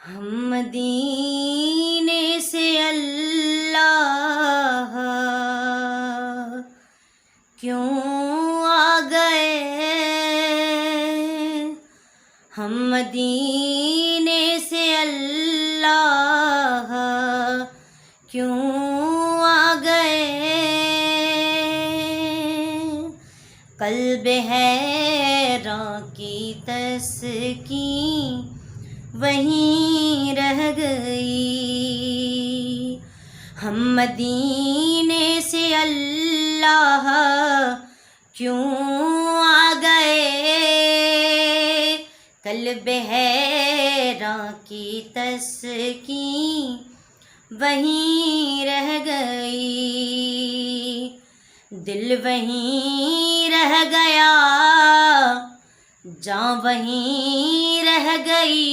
ہم مدینے سے اللہ کیوں آ گئے، ہم مدینے سے اللہ کیوں آ گئے، قلب حیراں کی تسکین وہیں رہ گئی، ہم مدینے سے اللہ کیوں آ گئے، قلب حیراں کی تسکین وہیں رہ گئی، دل وہیں رہ گیا، جاں وہیں رہ گئی،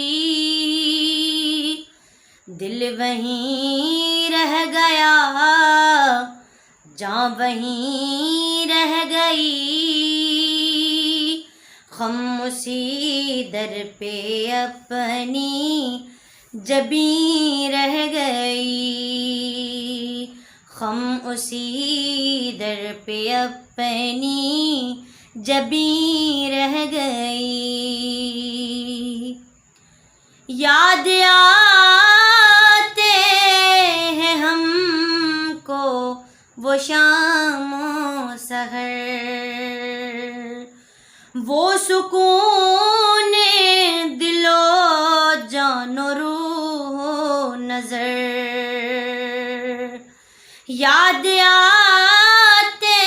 دل وہیں رہ گیا، جاں وہیں رہ گئی، خم اسی در پہ اپنی جبیں رہ گئی، خم اسی در پہ اپنی جبیں رہ گئی، یاد آتے ہیں ہم کو وہ شام و سحر، وہ سکون دل و جان و روح و نظر، یاد آتے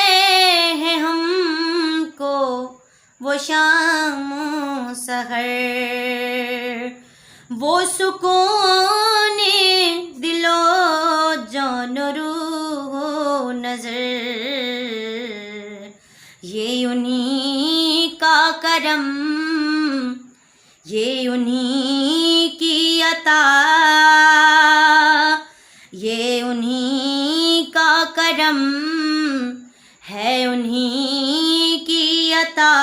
ہیں ہم کو وہ شام و سحر، وہ سکون دل و جان و روح و نظر، یہ انہی کا کرم، یہ انہی کی عطا، یہ انہی کا کرم ہے، انہی کی عطا،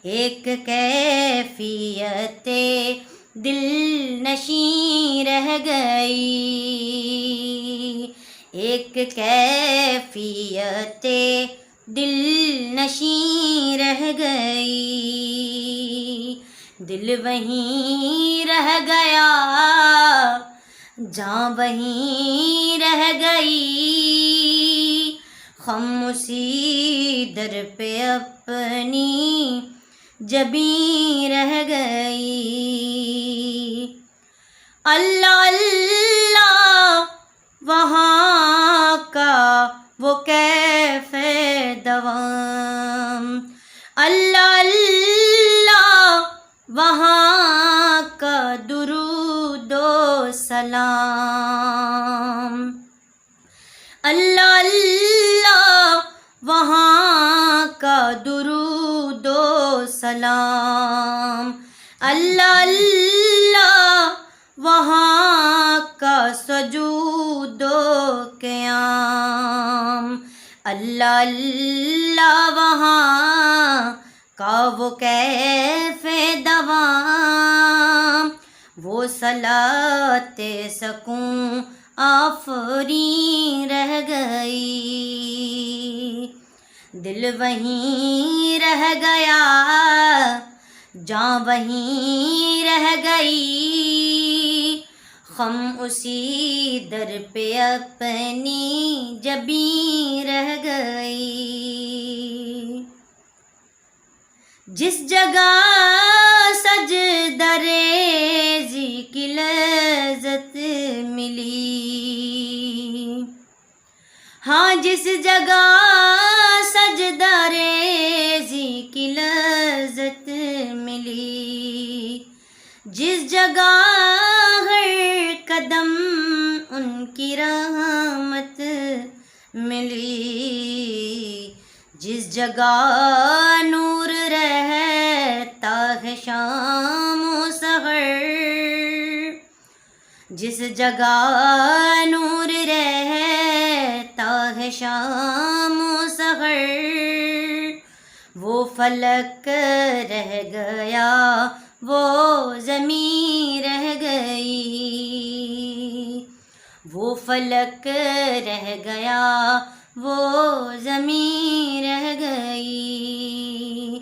ایک کیفیت دل نشیں رہ گئی، ایک کیفیت دل نشیں رہ گئی، دل وہیں رہ گیا، جاں وہیں رہ گئی، خم اسی در پہ اپنی جبیں رہ گئی، اللہ اللہ وہاں کا وہ کیف دوام، اللہ اللہ وہاں کا درود و سلام، اللہ اللہ وہاں کا درود و سلام، اللہ اللہ وہاں کا سجود و قیام، اللہ اللہ وہاں کا وہ کیف دوام، وہ صلاۃ سکون آفرین رہ گئی، دل وہیں رہ گیا، جاں وہیں رہ گئی، خم اسی در پہ اپنی جبیں رہ گئی، جس جگہ سجدہ ریزی کی لذت ملی، ہاں جس جگہ سجدہ ریزی کی لذت ملی، جس جگہ ہر قدم ان کی رحمت ملی، جس جگہ نور رہتا ہے شام و سحر، جس جگہ نور رہتا ہے شام و سحر، وہ فلک رہ گیا وہ زمین فلک رہ گیا وہ زمین رہ گئی،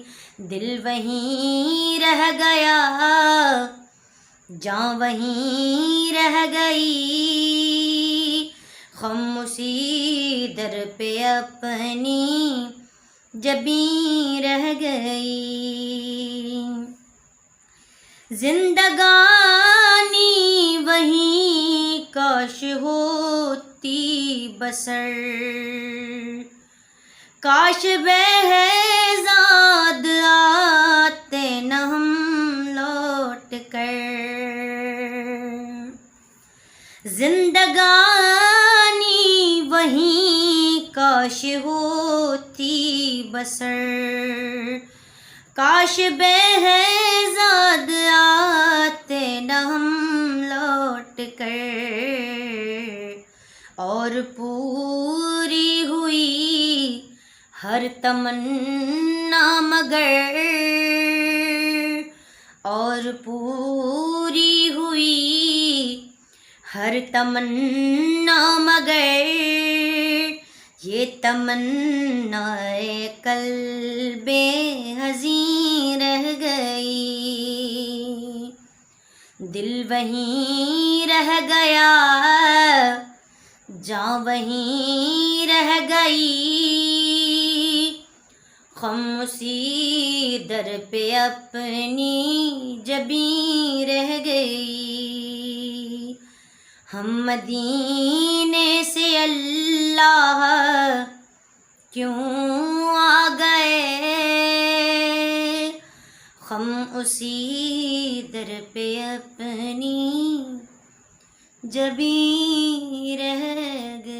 دل وہیں رہ گیا جاں وہیں رہ گئی، خم اسی در پہ اپنی جبیں رہ گئی، زندگانی وہیں کاش ہوتی بسر، کاش بہزاد آتے نہ ہم لوٹ کر، زندگانی وہیں کاش ہوتی بسر، کاش بہزاد آتے نہ ہم لوٹ کر، اور پوری ہوئی ہر تمنا مگر، اور پوری ہوئی ہر تمنا مگر، یہ تمنا قلب حزین رہ گئی، دل وہیں رہ گیا جاں وہیں رہ گئی، خم اسی در پہ اپنی جبیں رہ گئی، ہم مدینے سے اللہ کیوں آ گئے، ہم اسی در پہ اپنی جبیں رہ گئے۔